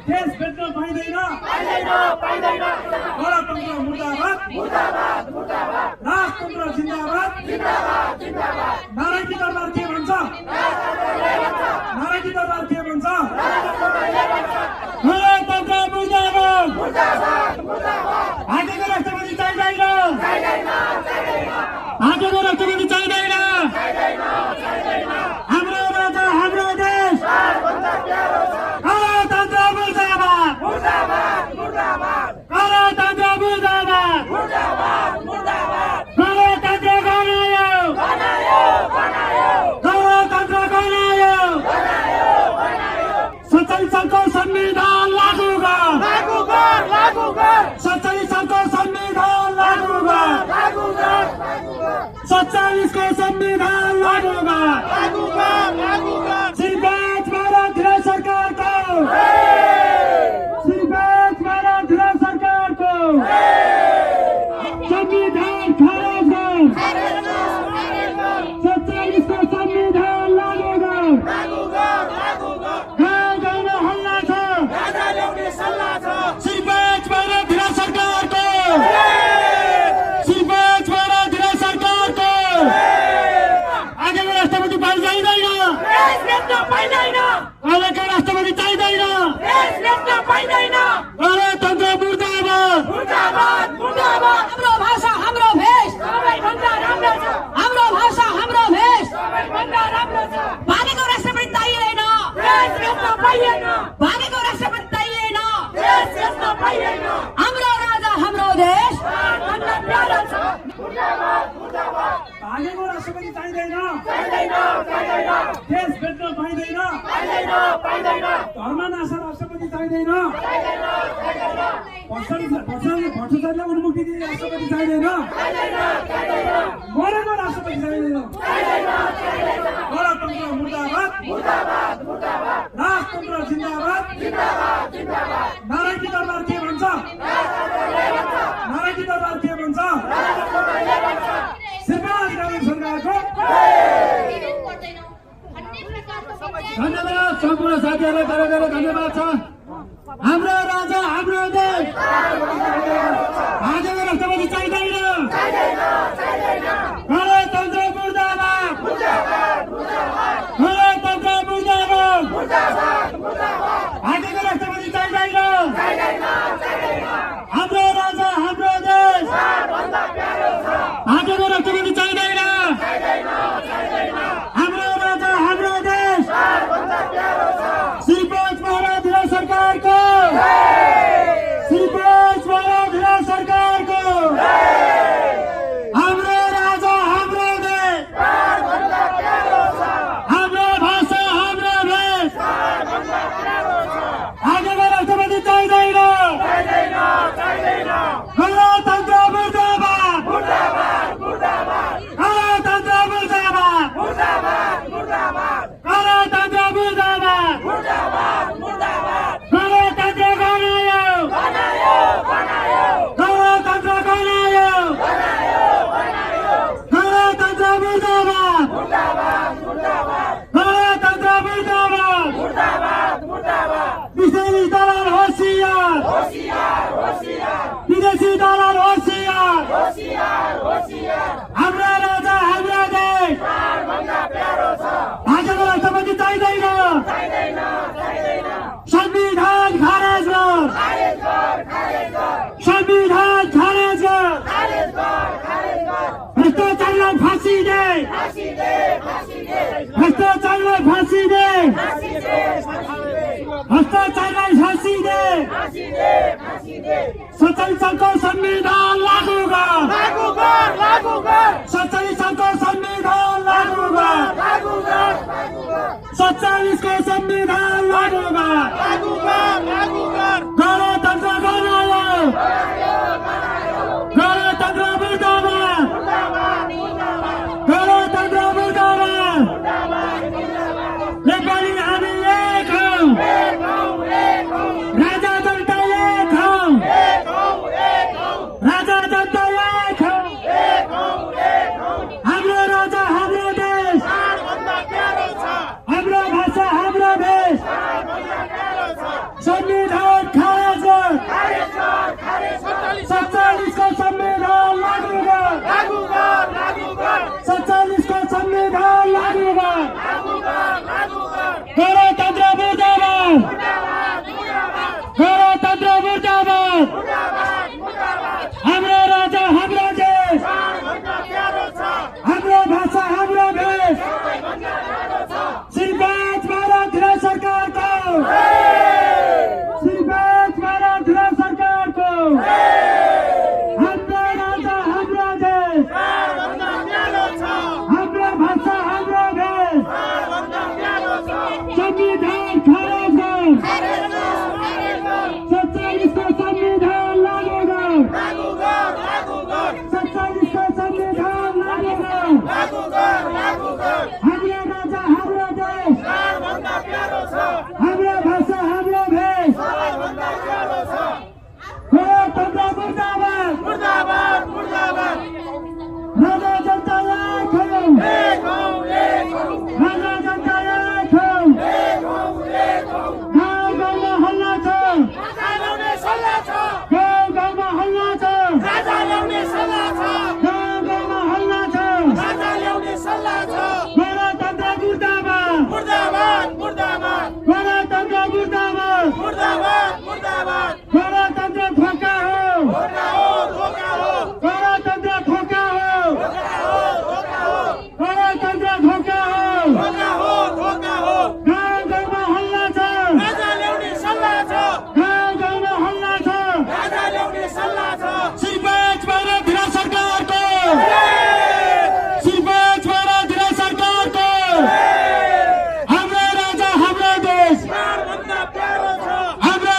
देश बेच्न पाइँदैन गणतन्त्र मुर्दाबाद राजतन्त्र जिन्दाबाद नारायणी दरबार के भन्छ नारायणी दरबार के भन्छ गणतन्त्र मुर्दाबाद आजको राष्ट्रपति चाहिँदैन आजको राष्ट्रपति चाहिँदैन हाम्रो राजा हाम्रो देश गणतन्त्र मुर्दाबाद गणतन्त्र मुर्दाबाद गणतन्त्र गणायो गणतन्त्र गणायो सच्चाई सङ्घको संविधान लागू गर सच्चाई सङ्घको संविधान लागू गर सच्चाईको संविधान लागू गर सिर्बाज भारत सरकारको सिर्बाज भारत सरकारको संविधान खारेज गर सच्चाईको संविधान लागू गर गाउँ गाउँमा हल्ला छ सिर्बाज भारत सरकारको सिर्बाज भारत सरकारको आजको राष्ट्रपति चाहिँदैन अहिलेको राष्ट्रपति चाहिँदैन गणतन्त्र मुर्दाबाद हाम्रो भाषा हाम्रो भेष हाम्रो भाषा हाम्रो भेष भागेको राष्ट्रपति चाहिँदैन भागेको राष्ट्रपति चाहिँदैन हाम्रो राजा हाम्रो देश भागेको राष्ट्रपति चाहिँदैन देश बेच्न पाइँदैन धर्मनाशा राष्ट्रपति चाहिँदैन भ्रष्टाचारलाई उन्मुक्ति दिने राष्ट्रपति चाहिँदैन मरेको राष्ट्रपति चाहिँदैन गणतन्त्र मुर्दाबाद राजतन्त्र जिन्दाबाद नारायणी दरबार के भन्छ नारायणी दरबार के भन्छ सिर्बाज भारत सरकारको धन्यवाद सम्पूर्ण साथीहरूलाई धेरै धेरै धन्यवाद छ हाम्रो राजा हाम्रो देश आजको राष्ट्रपति चाहिँदैन गणतन्त्र मुर्दाबाद गणतन्त्र मुर्दाबाद आजको राष्ट्रपति चाहिँदैन हाम्रो राजा हाम्रो देश आजको राष्ट्रपति चाहिँदैन हाम्रो राजा हाम्रो देश सिर्बाज भारत सरकारको सिर्बाज भारत सरकारको हाम्रो राजा हाम्रो देश हाम्रो भाषा हाम्रो भेष आजको राष्ट्रपति चाहिँदैन गणतन्त्र मुर्दाबाद गणतन्त्र मुर्दाबाद गणतन्त्र मुर्दाबाद गणतन्त्र गणायो गणतन्त्र गणायो गणतन्त्र मुर्दाबाद गणतन्त्र मुर्दाबाद विदेशी दलाल होशियार विदेशी दलाल होशियार हाम्रो राजा हाम्रो देश आजको राष्ट्रपति चाहिँदैन संविधान खारेज गर संविधान खारेज गर भ्रष्टाचारलाई फाँसी दे भ्रष्टाचारलाई फाँसी दे भ्रष्टाचारलाई फाँसी दे सच्चाई सङ्घको संविधान लागू गर सच्चाई सङ्घको संविधान लागू गर सच्चाईको संविधान लागू गर गणतन्त्र गणायो गणतन्त्र मुर्दाबाद गणतन्त्र मुर्दाबाद नेपाली हामी एक हौँ राजा जनता एक हौँ राजा जनता एक हौँ हाम्रो राजा हाम्रो देश हाम्रो भाषा हाम्रो भेष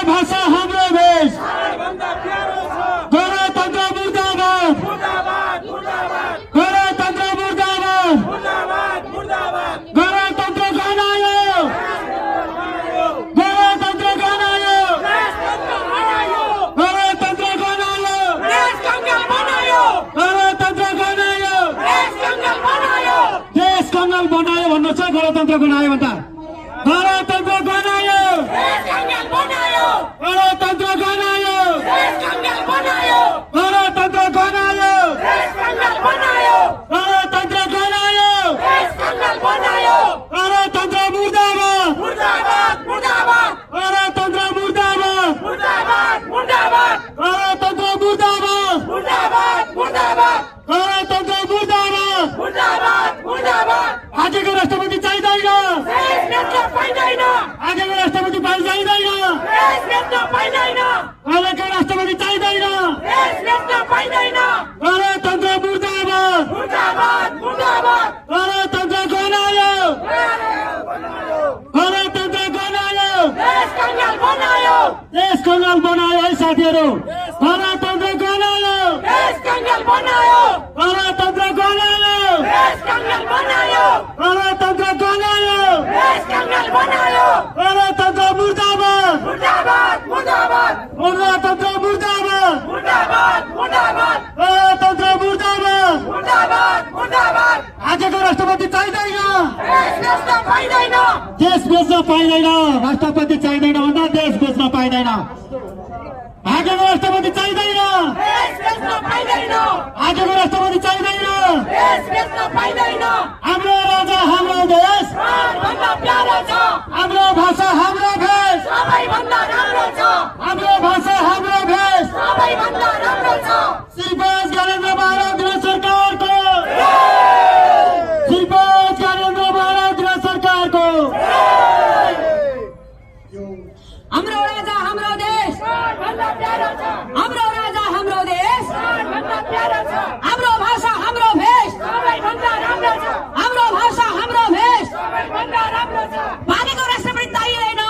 भाषा हाम्रो भेष गणतन्त्र मुर्दाबाद गणतन्त्र मुर्दाबाद गणतन्त्र गणायो गणतन्त्र गणायो गणतन्त्र गणायो गणतन्त्र गणायो देश कङ्गाल बनायो भन्नु छ गणतन्त्र गणायो भन्दा गणतन्त्र गणायो गणतन्त्र गणायो गणतन्त्र गणायो गणतन्त्र गणायो गणतन्त्र मुर्दाबाद गणतन्त्र मुर्दाबाद गणतन्त्र मुर्दाबाद गणतन्त्र मुर्दाबाद आजको राष्ट्रपति चाहिँदैन आजको राष्ट्रपति चाहिँदैन अहिलेको राष्ट्रपति चाहिँदैन गणतन्त्र मुर्दाबाद गणतन्त्र गणायो गणतन्त्र गणायो देश कङ्गाल बनायो है साथीहरू गणतन्त्र गणायो गणतन्त्र गणायो गणतन्त्र गणायो गणतन्त्र मुर्दाबाद गणतन्त्र मुर्दाबाद गणतन्त्र मुर्दाबाद आजको राष्ट्रपति चाहिँदैन देश बेच्न पाइँदैन राष्ट्रपति चाहिँदैन भन्दा देश बेच्न पाइँदैन आजको राष्ट्रपति चाहिँदैन आजको राष्ट्रपति चाहिँदैन हाम्रो राजा हाम्रो देश हाम्रो भाषा हाम्रो भेष हाम्रो भाषा हाम्रो भेष श्रीपाद ज्ञानेन्द्र महाराज सरकारको श्रीपाद ज्ञानेन्द्र महाराज सरकारको हाम्रो राजा हाम्रो देश हाम्रो राजा हाम्रो देश हाम्रो भाषा हाम्रो भेष हाम्रो भाषा हाम्रो भेष भागेको राष्ट्रपति चाहिँदैन